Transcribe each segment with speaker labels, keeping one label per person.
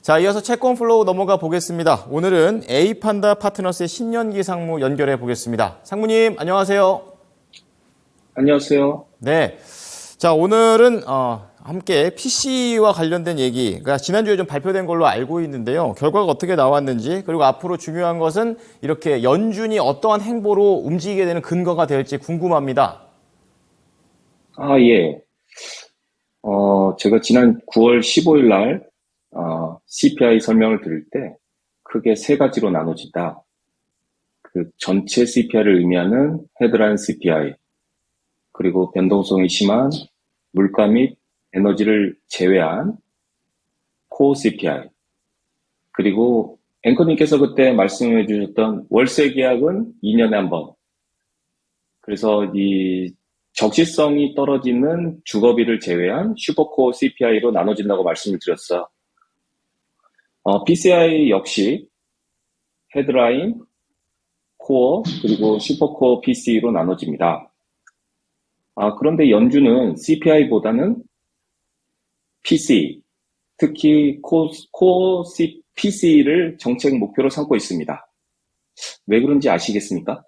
Speaker 1: 자, 이어서 채권 플로우 넘어가 보겠습니다. 오늘은 A판다 파트너스의 신년기 상무 연결해 보겠습니다. 상무님, 안녕하세요.
Speaker 2: 안녕하세요.
Speaker 1: 네. 자, 오늘은 함께 PC와 관련된 얘기, 그러니까 지난주에 좀 발표된 걸로 알고 있는데요. 결과가 어떻게 나왔는지, 그리고 앞으로 중요한 것은 이렇게 연준이 어떠한 행보로 움직이게 되는 근거가 될지 궁금합니다.
Speaker 2: 예. 제가 지난 9월 15일 날, CPI 설명을 드릴 때 크게 세 가지로 나눠진다. 그 전체 CPI를 의미하는 헤드라인 CPI, 그리고 변동성이 심한 물가 및 에너지를 제외한 코어 CPI, 그리고 앵커님께서 그때 말씀해 주셨던 월세 계약은 2년에 한 번. 그래서 이 적시성이 떨어지는 주거비를 제외한 슈퍼코어 CPI로 나눠진다고 말씀을 드렸어요. PCI 역시 헤드라인, 코어, 그리고 슈퍼코어 PC로 나눠집니다. 그런데 연준은 CPI보다는 PC, 특히 코어 PC를 정책 목표로 삼고 있습니다. 왜 그런지 아시겠습니까?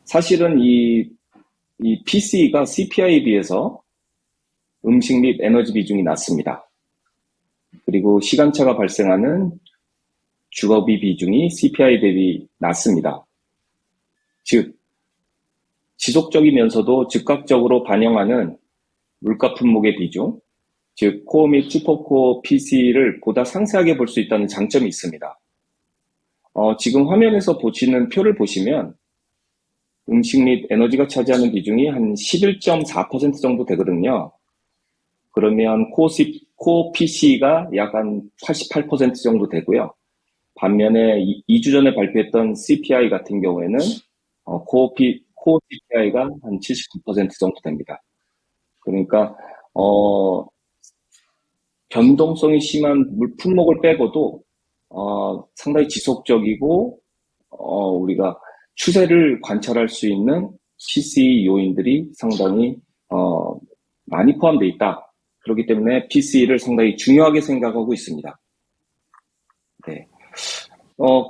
Speaker 2: 사실은 이 PC가 CPI에 비해서 음식 및 에너지 비중이 낮습니다. 그리고 시간차가 발생하는 주거비 비중이 CPI 대비 낮습니다. 즉, 지속적이면서도 즉각적으로 반영하는 물가 품목의 비중, 즉 코어 및 슈퍼코어 PC를 보다 상세하게 볼 수 있다는 장점이 있습니다. 지금 화면에서 보시는 표를 보시면 음식 및 에너지가 차지하는 비중이 한 11.4% 정도 되거든요. 그러면 코어 PC가 약 한 88% 정도 되고요. 반면에 2주 전에 발표했던 CPI 같은 경우에는 코어 CPI가 한 79% 정도 됩니다. 그러니까 변동성이 심한 품목을 빼고도 상당히 지속적이고 우리가 추세를 관찰할 수 있는 PCE 요인들이 상당히 많이 포함되어 있다. 그렇기 때문에 PCE를 상당히 중요하게 생각하고 있습니다. 네.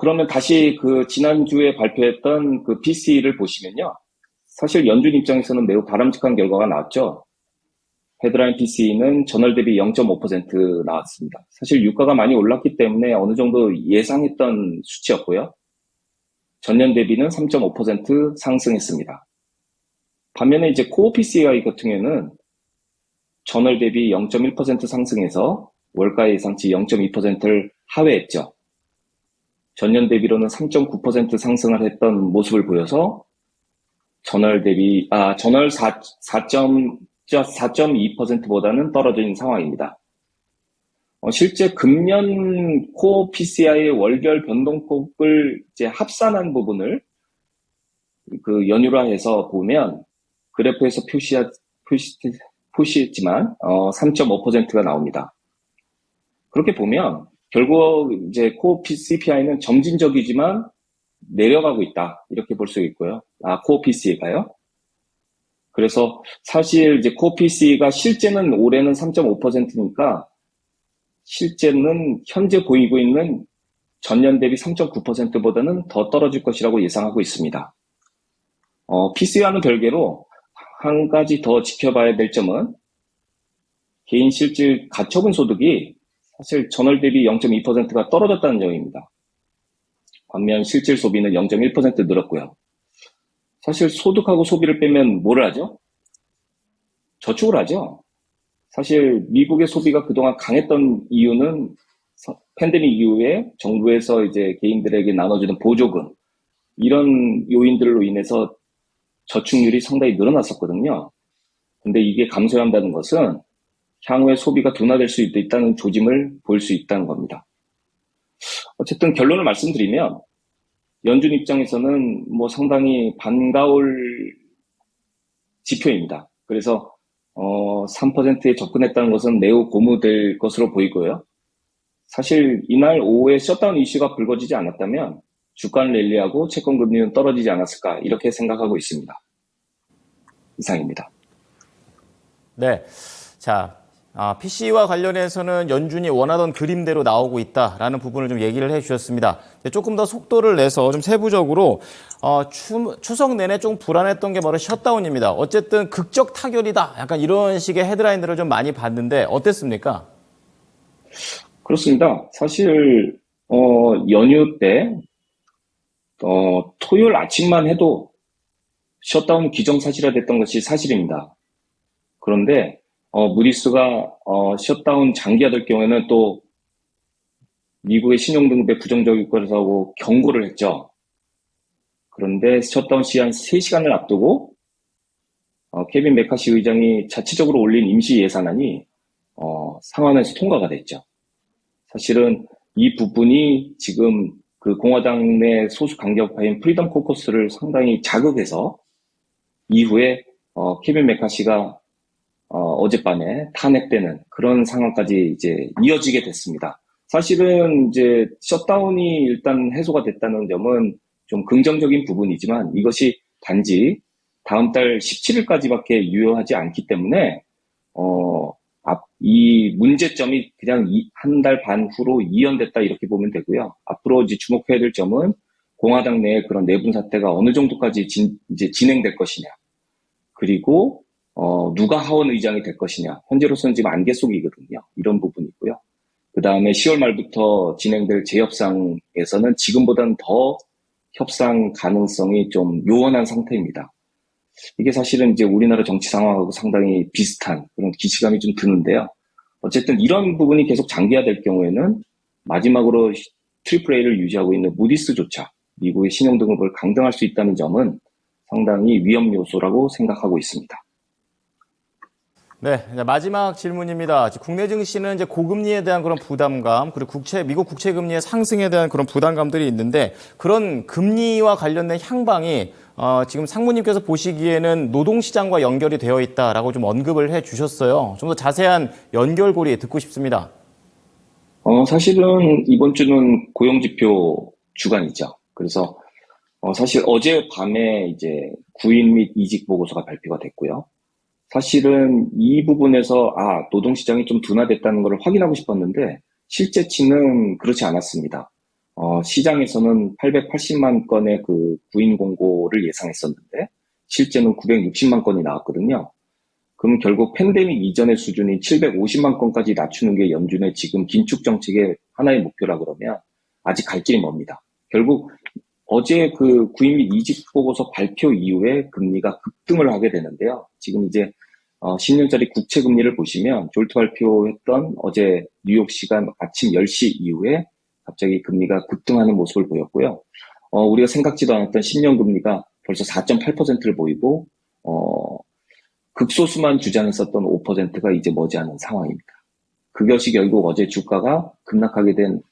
Speaker 2: 그러면 다시 그 지난주에 발표했던 그 PCE를 보시면요. 사실 연준 입장에서는 매우 바람직한 결과가 나왔죠. 헤드라인 PCE는 전월 대비 0.5% 나왔습니다. 사실 유가가 많이 올랐기 때문에 어느 정도 예상했던 수치였고요. 전년 대비는 3.5% 상승했습니다. 반면에 이제 코어 PCI 같은 경우에는 전월 대비 0.1% 상승해서 월가 예상치 0.2%를 하회했죠. 전년 대비로는 3.9% 상승을 했던 모습을 보여서 전월 4.2%보다는 떨어진 상황입니다. 실제 금년 코어 PCI의 월별 변동폭을 이제 합산한 부분을 그 연율화해서 보면 그래프에서 표시했지만 3.5%가 나옵니다. 그렇게 보면 결국 이제 코어 CPI는 점진적이지만 내려가고 있다 이렇게 볼 수 있고요. 코어 PC가요. 그래서 사실 이제 코어 PC가 실제는 올해는 3.5%니까 실제는 현재 보이고 있는 전년 대비 3.9%보다는 더 떨어질 것이라고 예상하고 있습니다. PC와는 별개로 한 가지 더 지켜봐야 될 점은 개인 실질 가처분 소득이 사실 전월 대비 0.2%가 떨어졌다는 점입니다. 반면 실질 소비는 0.1% 늘었고요. 사실 소득하고 소비를 빼면 뭐를 하죠? 저축을 하죠. 사실 미국의 소비가 그동안 강했던 이유는 팬데믹 이후에 정부에서 이제 개인들에게 나눠주는 보조금 이런 요인들로 인해서 저축률이 상당히 늘어났었거든요. 근데 이게 감소한다는 것은 향후에 소비가 둔화될 수 있다는 조짐을 볼 수 있다는 겁니다. 어쨌든 결론을 말씀드리면 연준 입장에서는 뭐 상당히 반가울 지표입니다. 그래서 3%에 접근했다는 것은 매우 고무될 것으로 보이고요. 사실 이날 오후에 셧다운 이슈가 불거지지 않았다면 주가는 랠리하고 채권 금리는 떨어지지 않았을까 이렇게 생각하고 있습니다. 이상입니다.
Speaker 1: 네. 자, PC와 관련해서는 연준이 원하던 그림대로 나오고 있다라는 부분을 좀 얘기를 해주셨습니다. 조금 더 속도를 내서 좀 세부적으로 추석 내내 좀 불안했던 게 바로 셧다운입니다. 어쨌든 극적 타결이다. 약간 이런 식의 헤드라인들을 좀 많이 봤는데 어땠습니까?
Speaker 2: 그렇습니다. 사실 연휴 때 토요일 아침만 해도 셧다운 기정사실화됐던 것이 사실입니다. 그런데 무디스가 셧다운 장기화될 경우에는 또 미국의 신용등급에 부정적 효과라고 경고를 했죠. 그런데 셧다운 시한 3시간을 앞두고 케빈 메카시 의장이 자체적으로 올린 임시 예산안이 상원에서 통과가 됐죠. 사실은 이 부분이 지금 그 공화당 내 소수 강경파인 프리덤 코커스를 상당히 자극해서 이후에 케빈 메카시가 어젯밤에 탄핵되는 그런 상황까지 이제 이어지게 됐습니다. 사실은 이제 셧다운이 일단 해소가 됐다는 점은 좀 긍정적인 부분이지만 이것이 단지 다음 달 17일까지밖에 유효하지 않기 때문에 이 문제점이 그냥 한 달 반 후로 이연됐다 이렇게 보면 되고요. 앞으로 이제 주목해야 될 점은 공화당 내의 그런 내분 사태가 어느 정도까지 이제 진행될 것이냐. 그리고 누가 하원 의장이 될 것이냐. 현재로서는 지금 안개 속이거든요. 이런 부분이 있고요. 그 다음에 10월 말부터 진행될 재협상에서는 지금보다는 더 협상 가능성이 좀 요원한 상태입니다. 이게 사실은 이제 우리나라 정치 상황하고 상당히 비슷한 그런 기시감이 좀 드는데요. 어쨌든 이런 부분이 계속 장기화될 경우에는 마지막으로 트리플 A를 유지하고 있는 무디스조차 미국의 신용등급을 강등할 수 있다는 점은 상당히 위험 요소라고 생각하고 있습니다.
Speaker 1: 네, 이제 마지막 질문입니다. 국내 증시는 이제 고금리에 대한 그런 부담감, 그리고 미국 국채 금리의 상승에 대한 그런 부담감들이 있는데 그런 금리와 관련된 향방이 지금 상무님께서 보시기에는 노동시장과 연결이 되어 있다라고 좀 언급을 해 주셨어요. 좀 더 자세한 연결고리 듣고 싶습니다.
Speaker 2: 사실은 이번 주는 고용지표 주간이죠. 그래서 사실 어젯밤에 이제 구인 및 이직 보고서가 발표가 됐고요. 사실은 이 부분에서 노동시장이 좀 둔화됐다는 것을 확인하고 싶었는데 실제치는 그렇지 않았습니다. 시장에서는 880만 건의 그 구인 공고를 예상했었는데 실제는 960만 건이 나왔거든요. 그럼 결국 팬데믹 이전의 수준인 750만 건까지 낮추는 게 연준의 지금 긴축 정책의 하나의 목표라 그러면 아직 갈 길이 멉니다. 결국 어제 그 구인 및 이직 보고서 발표 이후에 금리가 급등을 하게 되는데요. 지금 이제 10년짜리 국채 금리를 보시면 졸트 발표했던 어제 뉴욕 시간 아침 10시 이후에 갑자기 금리가 급등하는 모습을 보였고요. 우리가 생각지도 않았던 10년 금리가 벌써 4.8%를 보이고 극소수만 주장했었던 5%가 이제 머지않은 상황입니다. 그것이 결국 어제 주가가 급락하게 된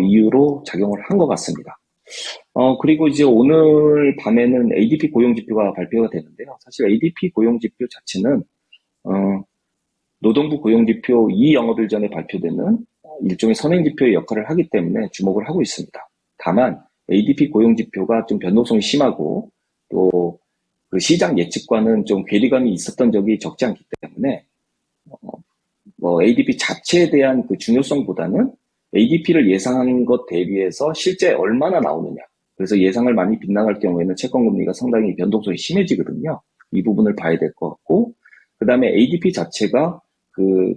Speaker 2: 이유로 작용을 한 것 같습니다. 그리고 이제 오늘 밤에는 ADP 고용지표가 발표가 되는데요. 사실 ADP 고용지표 자체는, 노동부 고용지표 이 영업일 전에 발표되는 일종의 선행지표의 역할을 하기 때문에 주목을 하고 있습니다. 다만, ADP 고용지표가 좀 변동성이 심하고, 또, 그 시장 예측과는 좀 괴리감이 있었던 적이 적지 않기 때문에, ADP 자체에 대한 그 중요성보다는 ADP를 예상한 것 대비해서 실제 얼마나 나오느냐. 그래서 예상을 많이 빗나갈 경우에는 채권금리가 상당히 변동성이 심해지거든요. 이 부분을 봐야 될 것 같고, 그 다음에 ADP 자체가 그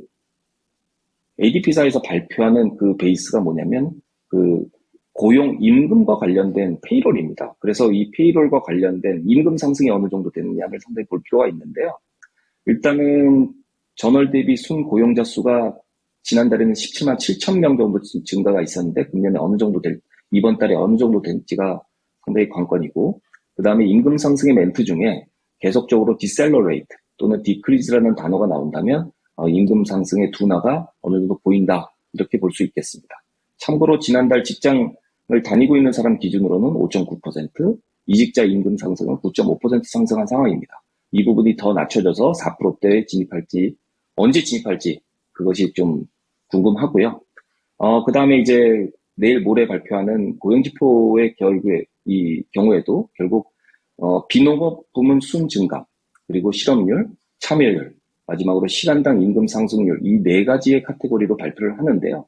Speaker 2: ADP사에서 발표하는 그 베이스가 뭐냐면 그 고용 임금과 관련된 페이롤입니다. 그래서 이 페이롤과 관련된 임금 상승이 어느 정도 되느냐를 상당히 볼 필요가 있는데요. 일단은 전월 대비 순 고용자 수가 지난달에는 17만 7천 명 정도 증가가 있었는데 금년에 이번 달에 어느 정도 될지가 상당히 관건이고, 그 다음에 임금 상승의 멘트 중에 계속적으로 디셀러레이트 또는 디크리즈라는 단어가 나온다면 임금 상승의 둔화가 어느 정도 보인다 이렇게 볼 수 있겠습니다. 참고로 지난달 직장을 다니고 있는 사람 기준으로는 5.9%, 이직자 임금 상승은 9.5% 상승한 상황입니다. 이 부분이 더 낮춰져서 4%대에 진입할지, 언제 진입할지 그것이 좀 궁금하고요. 그 다음에 이제 내일 모레 발표하는 고용지표의 경우에도 결국 비농업 부문 순 증가, 그리고 실업률, 참여율, 마지막으로 시간당 임금 상승률 이 네 가지의 카테고리로 발표를 하는데요.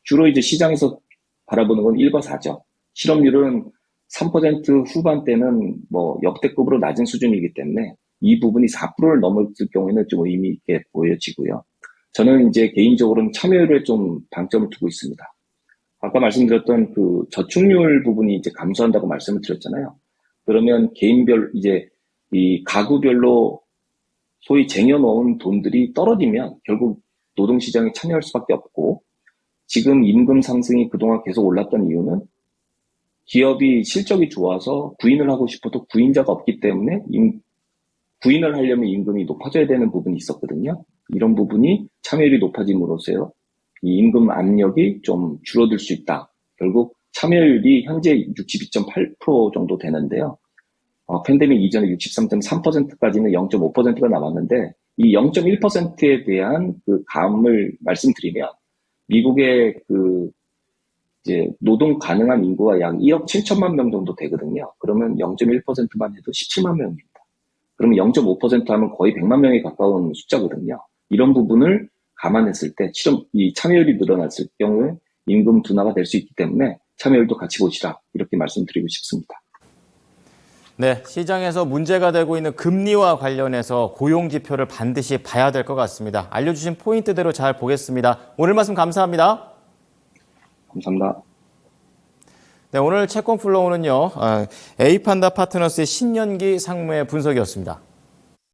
Speaker 2: 주로 이제 시장에서 바라보는 건 1과 4죠. 실업률은 3% 후반대는 뭐 역대급으로 낮은 수준이기 때문에 이 부분이 4%를 넘었을 경우에는 좀 의미 있게 보여지고요. 저는 이제 개인적으로는 참여율에 좀 방점을 두고 있습니다. 아까 말씀드렸던 그 저축률 부분이 이제 감소한다고 말씀을 드렸잖아요. 그러면 개인별 이제 이 가구별로 소위 쟁여놓은 돈들이 떨어지면 결국 노동시장에 참여할 수밖에 없고, 지금 임금 상승이 그동안 계속 올랐던 이유는 기업이 실적이 좋아서 구인을 하고 싶어도 구인자가 없기 때문에 구인을 하려면 임금이 높아져야 되는 부분이 있었거든요. 이런 부분이 참여율이 높아짐으로써 이 임금 압력이 좀 줄어들 수 있다. 결국 참여율이 현재 62.8% 정도 되는데요. 팬데믹 이전에 63.3%까지는 0.5%가 남았는데, 이 0.1%에 대한 그 감을 말씀드리면, 미국의 그 이제 노동 가능한 인구가 약 1억 7천만 명 정도 되거든요. 그러면 0.1%만 해도 17만 명입니다. 그러면 0.5% 하면 거의 100만 명에 가까운 숫자거든요. 이런 부분을 감안했을 때 이 참여율이 늘어났을 경우에 임금 둔화가 될 수 있기 때문에 참여율도 같이 보시라, 이렇게 말씀드리고 싶습니다.
Speaker 1: 네, 시장에서 문제가 되고 있는 금리와 관련해서 고용 지표를 반드시 봐야 될 것 같습니다. 알려주신 포인트대로 잘 보겠습니다. 오늘 말씀 감사합니다.
Speaker 2: 감사합니다.
Speaker 1: 네, 오늘 채권 플로우는요, 에이판다 파트너스의 신년기 상무의 분석이었습니다.